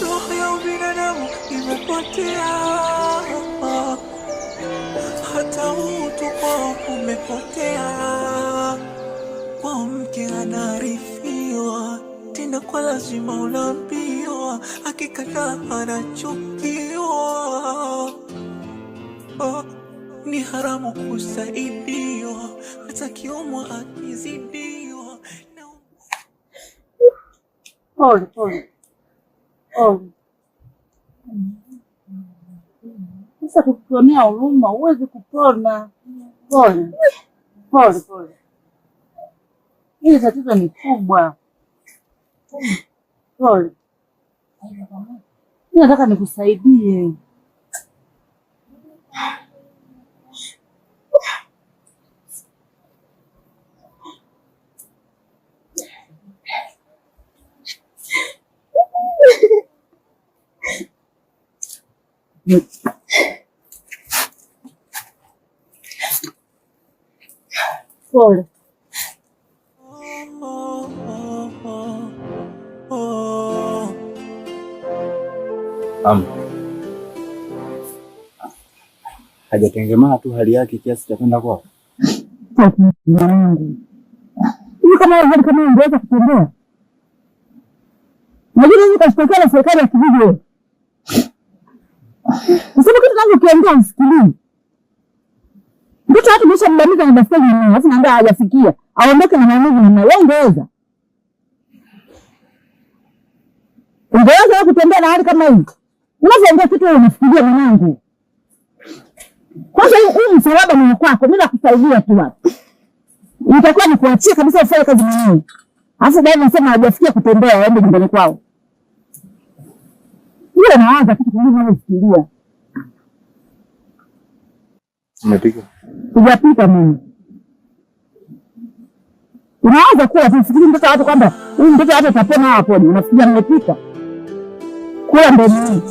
Roho ya binadamu imepotea, hata utu kwao umepotea. Kwa mke anaarifiwa, tena kwa lazima unaambiwa, akikataa anachukiwa. Ni haramu kusaidiwa, hata kiumwa akizidiwa. Pole pole. Sasa kukuonea huruma huwezi kupona. Pole pole pole, hili tatizo ni kubwa. Pole, mimi nataka nikusaidie. Pole. Hajatengemaa tu hali yake kiasi cha kwenda kwao. Kama ungeweza kutembea, najua hivi kashtakiwa na serikali ya kijiji. Usema kitu kama ukiongea usikilize. Mtoto watu mwisho mbamiza na baskeli na alafu naambia hajafikia. Aondoke na maumivu na wewe ungeweza. Ungeweza kutembea na hali kama hii. Unapoongea kitu wewe unafikiria mwanangu. Kwanza hii msalaba ni kwako, mimi nakusaidia tu hapa. Nitakuwa nikuachie kabisa ufanye kazi mwenyewe. Alafu baadaye nasema hajafikia kutembea aende nyumbani kwao. Yule anaanza kitu kingine unafikiria. Umepika? Sijapika mimi. Unaanza kuwa tufikiri mtoto watu kwamba huyu mtoto hata atapona hapo, unafikiria nimepika. Kula ndio nini?